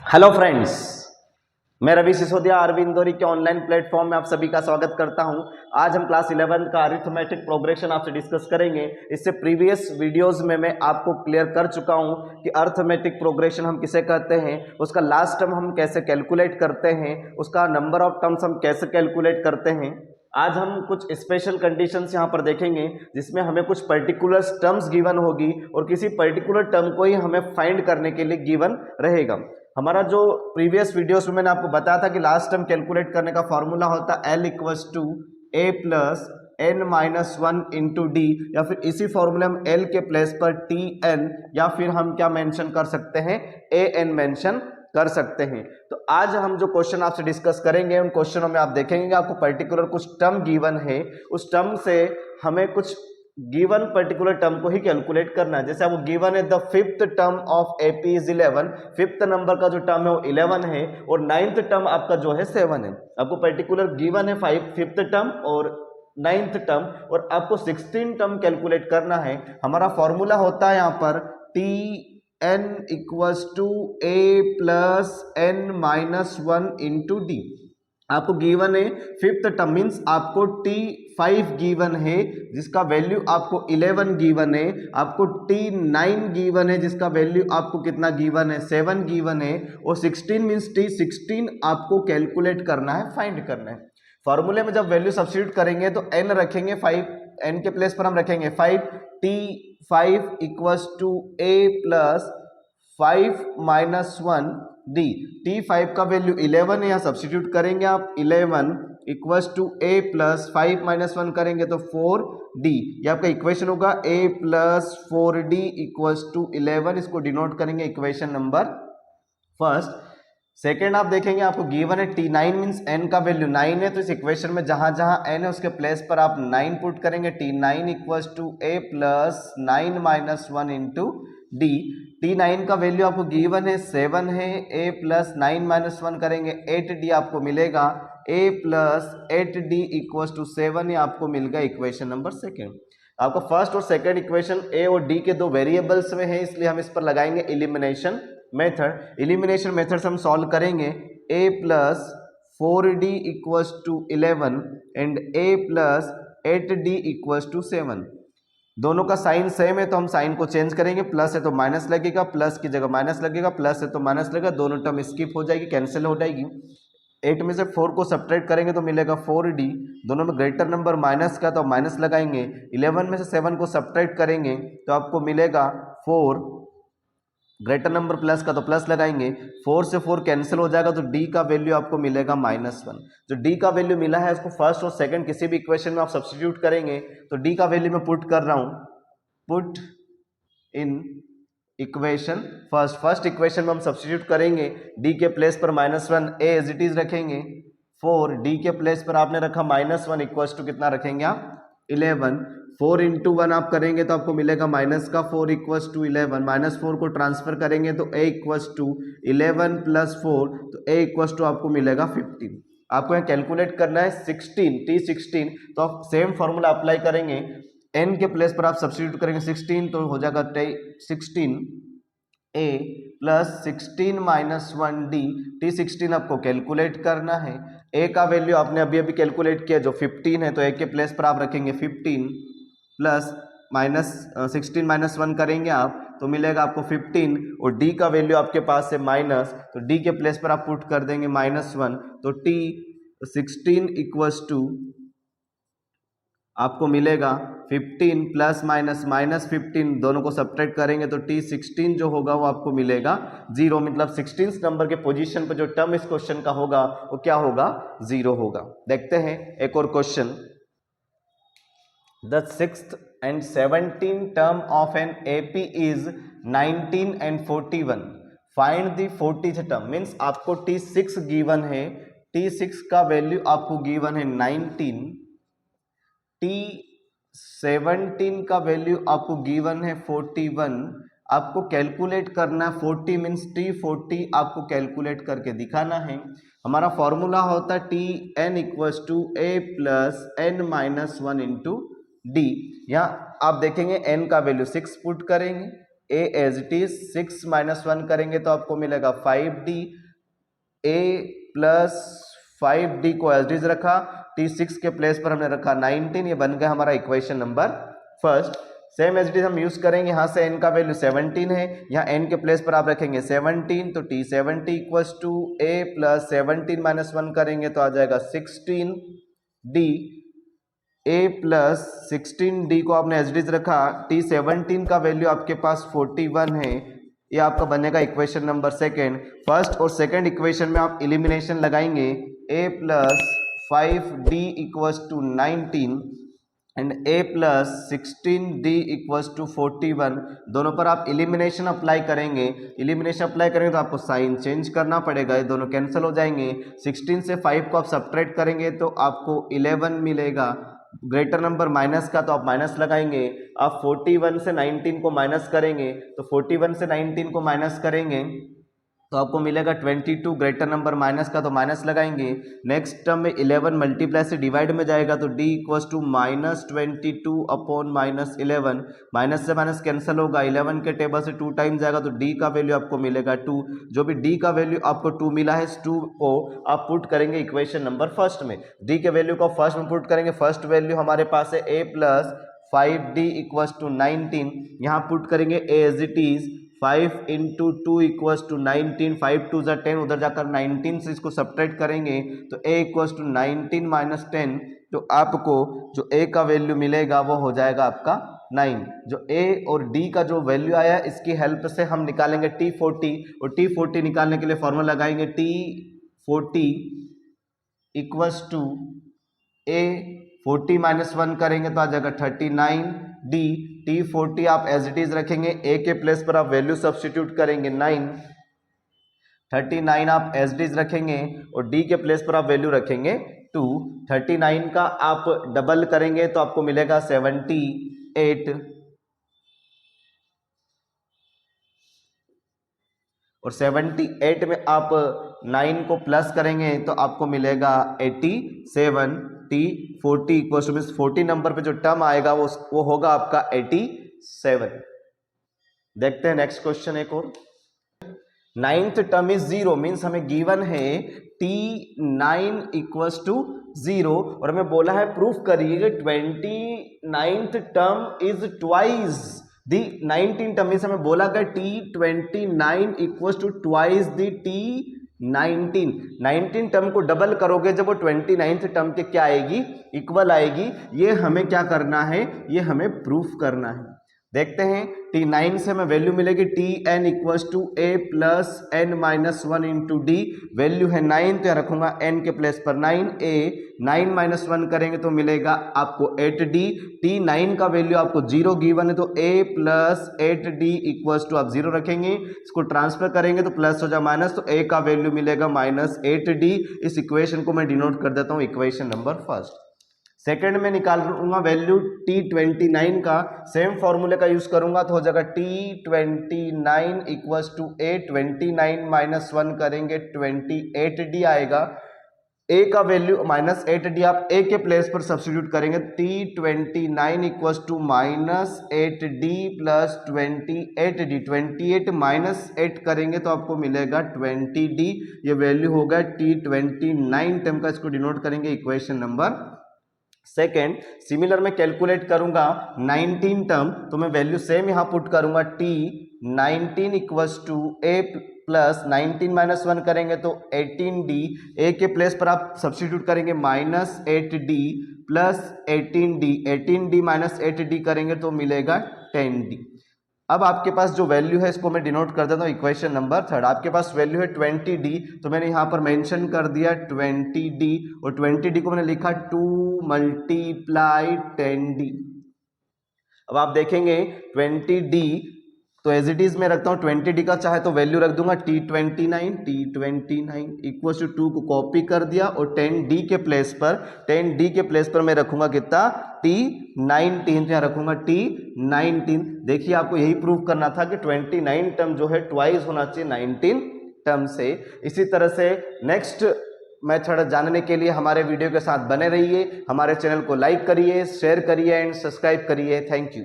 Hello friends, मैं रवि सिसोदिया अरविंदोरी के online platform में आप सभी का स्वागत करता हूं। आज हम क्लास 11 का अरिथमेटिक प्रोग्रेशन आपसे डिस्कस करेंगे। इससे प्रीवियस वीडियोस में मैं आपको क्लियर कर चुका हूं कि अरिथमेटिक प्रोग्रेशन हम किसे कहते हैं, उसका लास्ट टर्म हम कैसे कैलकुलेट करते हैं, उसका नंबर ऑफ टर्म्स हम कैसे कैलकुलेट करते हैं। आज हम कुछ स्पेशल कंडीशंस यहाँ पर देखेंगे जिसमें हमें कुछ पर्टिकुलर टर्म्स गिवन होगी और किसी पर्टिकुलर टर्म को ही हमें फाइंड करने के लिए गिवन रहेगा। हमारा जो प्रीवियस वीडियोस में मैंने आपको बताया था कि लास्ट टर्म कैलकुलेट करने का फॉर्मूला होता है L equals to A plus N minus one into D, या फिर इसी फॉर्मूले में L के प्लेस पर टी एन या फिर हम क्या मेंशन कर सकते हैं, ए एन मेंशन कर सकते हैं। तो आज हम जो क्वेश्चन आपसे डिस्कस करेंगे उन क्वेश्चनों में आप देखेंगे आपको पर्टिकुलर कुछ टर्म गिवन है, उस टर्म से हमें कुछ गिवन पर्टिकुलर टर्म को ही कैलकुलेट करना है। जैसे आपको गिवन है the fifth term of AP is 11, fifth number का जो टर्म है वो 11 है और नाइन्थ टर्म आपका जो है 7 है। आपको पर्टिकुलर गिवन है फिफ्थ टर्म और नाइन्थ टर्म और आपको 16 टर्म कैलकुलेट करना है। हमारा फॉर्मूला होता है यहाँ पर T N equals to A plus N minus one into D. आपको गिवन है फिफ्थ टर्म मीन्स आपको T5 गिवन है जिसका वैल्यू आपको 11 गिवन है, आपको T9 गिवन है जिसका वैल्यू आपको कितना गिवन है, 7 गिवन है, और 16 मीन्स T16 आपको कैलकुलेट करना है, फाइंड करना है। फॉर्मूले में जब वैल्यू सब्स्टिट्यूट करेंगे तो n रखेंगे 5, n के प्लेस पर हम रखेंगे 5, T5 equals to a plus 5 minus one D. T5 का वैल्यू 11 है, यहाँ सब्स्टिट्यूट करेंगे आप 11 equals to a plus 5 minus one करेंगे तो 4d। ये आपका इक्वेशन होगा a plus 4d equals to 11, इसको डिनोट करेंगे इक्वेशन नंबर फर्स्ट। सेकेंड आप देखेंगे आपको गिवन है T9 मीन्स n का वैल्यू 9 है, तो इस इक्वेशन में जहां जहां n है उसके प्लेस पर आप 9 पुट करेंगे। T9 equals to a plus 9 minus one into D. T9 का वैल्यू आपको गिवन है 7 है, a प्लस 9 माइनस वन करेंगे 8d आपको मिलेगा, a plus 8d equals to 7, ये आपको मिल गया इक्वेशन नंबर सेकेंड। आपको फर्स्ट और सेकेंड इक्वेशन a और d के दो वेरिएबल्स में है, इसलिए हम इस पर लगाएंगे एलिमिनेशन मेथड। एलिमिनेशन मेथड से हम सॉल्व करेंगे a plus 4d equals to 11 and a plus 8d equals to 7। दोनों का साइन सेम है तो हम साइन को चेंज करेंगे, प्लस है तो माइनस लगेगा, प्लस की जगह माइनस लगेगा, प्लस है तो माइनस लगेगा, दोनों टर्म स्किप हो जाएगी, कैंसिल हो जाएगी। 8 में से 4 को सब्ट्रैक्ट करेंगे तो मिलेगा 4d, दोनों में ग्रेटर नंबर माइनस का तो माइनस लगाएंगे। 11 में से 7 को सब्ट्रैक्ट करेंगे तो आपको मिलेगा 4, ग्रेटर नंबर प्लस का तो प्लस लगाएंगे, 4 से 4 कैंसिल हो जाएगा तो d का वैल्यू आपको मिलेगा -1। जो d का वैल्यू मिला है उसको फर्स्ट और सेकंड किसी भी इक्वेशन में आप सब्स्टिट्यूट करेंगे तो d का वैल्यू मैं पुट कर रहा हूं, put in equation first equation में हम सब्स्टिट्यूट करेंगे, d के प्लेस पर -1 a एज इट इज रखेंगे, 4 d के प्लेस पर आपने रखा -1 इक्वल्स टू कितना रखेंगे आप 11, 4 इंटू 1 आप करेंगे तो आपको मिलेगा माइनस का 4 इक्वल्स टू 11, -4 को ट्रांसफर करेंगे तो a इक्वल्स टू 11 प्लस 4 तो a इक्वल्स टू आपको मिलेगा 15। आपको यहाँ कैलकुलेट करना है 16 T16, तो आप सेम फॉर्मूला अप्लाई करेंगे, n के प्लेस पर आप सब्स्टिट्यूट करेंगे 16 तो हो जाएगा 16 a plus 16 minus 1d। T16 आपको कैलकुलेट करना है, a का वैल्यू आपने अभी अभी कैलकुलेट किया जो 15 है तो a के प्लेस पर आप रखेंगे 15 प्लस -16 माइनस 1 करेंगे आप तो मिलेगा आपको 15, और d का वैल्यू आपके पास है माइनस, तो d के प्लेस पर आप पुट कर देंगे -1, तो T16 इक्वल्स टू आपको मिलेगा 15 प्लस माइनस -15, दोनों को सब्ट्रैक्ट करेंगे तो T16 जो होगा वो आपको मिलेगा 0, मतलब 16 नंबर के पोजीशन पर जो टर्म इस क्वेश्चन का होगा वो क्या होगा, 0 होगा। देखते हैं एक और question. The 6th and 17th term of an AP is 19 and 41. Find the 40th term। Means आपको T6 गिवन है, T6 का वैल्यू आपको गिवन है 19, T17 का वैल्यू आपको गिवन है 41। आपको कैलकुलेट करना 40 मीन्स T40 आपको कैलकुलेट करके दिखाना है। हमारा फॉर्मूला होता है Tn equals to a plus n minus one into d. यहाँ आप देखेंगे n का वैल्यू 6 पुट करेंगे, a as it is 6 minus 1 करेंगे तो आपको मिलेगा 5d, a प्लस 5d को एज इट इज रखा, t6 के प्लेस पर हमने रखा 19, ये बन गया हमारा equation number first. Same as it is हम यूज करेंगे, यहाँ से n का वैल्यू 17 है, यहाँ n के प्लेस पर आप रखेंगे 17, तो t70 equals to a plus 17 minus 1 करेंगे तो आ जाएगा 16d, a प्लस 16d को आपने एज इट इज रखा, t17 का वैल्यू आपके पास 41 है, ये आपका बनेगा इक्वेशन नंबर सेकेंड। फर्स्ट और सेकेंड इक्वेशन में आप इलिमिनेशन लगाएंगे, a plus 5d equals to 19 and a plus 16d equals to 41, दोनों पर आप इलिमिनेशन अप्लाई करेंगे। इलिमिनेशन अप्लाई करेंगे तो आपको साइन चेंज करना पड़ेगा, ये दोनों कैंसिल हो जाएंगे। 16 से 5 को आप सब्ट्रैक्ट करेंगे तो आपको 11 मिलेगा, ग्रेटर नंबर माइनस का तो आप माइनस लगाएंगे। आप 41 से 19 को माइनस करेंगे तो 41 से 19 को माइनस करेंगे तो आपको मिलेगा 22, ग्रेटर नंबर माइनस का तो माइनस लगाएंगे। नेक्स्ट टर्म में 11 मल्टीप्लाई से डिवाइड में जाएगा तो d equals to -22 upon -11, minus से माइनस कैंसिल होगा, 11 के टेबल से 2 टाइम जाएगा तो d का वैल्यू आपको मिलेगा 2। जो भी d का वैल्यू आपको 2 मिला है, इस 2 को आप पुट करेंगे इक्वेशन नंबर फर्स्ट में। d के वैल्यू को फर्स्ट में पुट करेंगे, फर्स्ट वैल्यू हमारे पास है a plus 5d equals to 19, यहाँ पुट करेंगे a as it is 5 into 2 equals to 19, 5 2 ज़ा 10, उधर जाकर 19 से इसको सब्ट्रैक्ट करेंगे तो a इक्वल्स टू 19 माइनस 10, तो आपको जो a का वैल्यू मिलेगा वो हो जाएगा आपका 9। जो a और d का जो वैल्यू आया इसकी हेल्प से हम निकालेंगे t40, और t40 निकालने के लिए फॉर्मूला लगाएंगे t40 equals to a 40 minus 1 करेंगे तो आ जाएगा 39d, t40 आप एज इट इज रखेंगे, a के प्लेस पर आप वैल्यू सब्स्टिट्यूट करेंगे 9, 39 आप एज इट इज रखेंगे और d के प्लेस पर आप वैल्यू रखेंगे 2, 39 का आप डबल करेंगे तो आपको मिलेगा 78, और 78 में आप 9 को प्लस करेंगे तो आपको मिलेगा 87, t40 equal two means 40 number पे जो टर्म आएगा वो होगा आपका 87। देखते हैं नेक्स्ट क्वेश्चन एक और। 9th टर्म इज 0, मीन्स हमें गिवन है t9 इक्वल्स टू 0 और हमें बोला है प्रूफ करिए 29th term is twice the 19 term, means हमें बोला गया t29 equals to twice the t19। 19 term को डबल करोगे जब वो 29th टर्म के क्या आएगी, इक्वल आएगी। ये हमें क्या करना है, ये हमें प्रूफ करना है। देखते हैं t9 से हमें वैल्यू मिलेगी tn equals to a plus n minus 1 into d, value है 9 तो रखूंगा n के प्लेस पर 9a, 9 माइनस 1 करेंगे तो मिलेगा आपको 8d, t9 का वैल्यू आपको 0 गिवन है तो a plus 8d equals to आप 0 रखेंगे, इसको ट्रांसफर करेंगे तो प्लस हो जाए माइनस, तो a का वैल्यू मिलेगा -8d। इस इक्वेशन को मैं डिनोट कर देता हूँ इक्वेशन नंबर फर्स्ट। सेकेंड में निकाल लूंगा वैल्यू t29 का, सेम फॉर्मूले का यूज करूंगा तो हो जाएगा t29 equals to a, 29 minus 1 करेंगे 28d आएगा, a का वैल्यू -8d आप a के प्लेस पर सब्स्टिट्यूट करेंगे, t29 equals to -8d plus 28d, 28 minus 8 करेंगे तो आपको मिलेगा 20d, ये वैल्यू होगा t29 टर्म का, इसको डिनोट करेंगे इक्वेशन नंबर सेकेंड। सिमिलर में कैलकुलेट करूंगा 19 टर्म तो मैं वैल्यू सेम यहां पुट करूंगा t19 equals to a plus 19 minus 1 करेंगे तो 18d, a के प्लेस पर आप सब्स्टिट्यूट करेंगे -8d plus 18d, 18d minus 8d करेंगे तो मिलेगा 10d। अब आपके पास जो वैल्यू है इसको मैं डिनोट कर देता हूँ इक्वेशन नंबर थर्ड। आपके पास वैल्यू है 20d तो मैंने यहाँ पर मेंशन कर दिया 20d और 20d को मैंने लिखा 2 मल्टीप्लाई 10d। अब आप देखेंगे 20d तो एज इट इज मैं रखता हूँ 20d का, चाहे तो वैल्यू रख दूंगा t29 इक्वल्स टू 2 को कॉपी कर दिया और 10d के प्लेस पर मैं रखूंगा कितना t19, यहाँ रखूंगा t19। देखिए आपको यही प्रूव करना था कि 29 टर्म जो है ट्वाइस होना चाहिए 19 टर्म से। इसी तरह से नेक्स्ट मेथड जानने के लिए हमारे वीडियो के साथ बने रहिए, हमारे चैनल को लाइक करिए, शेयर करिए एंड सब्सक्राइब करिए। Thank you.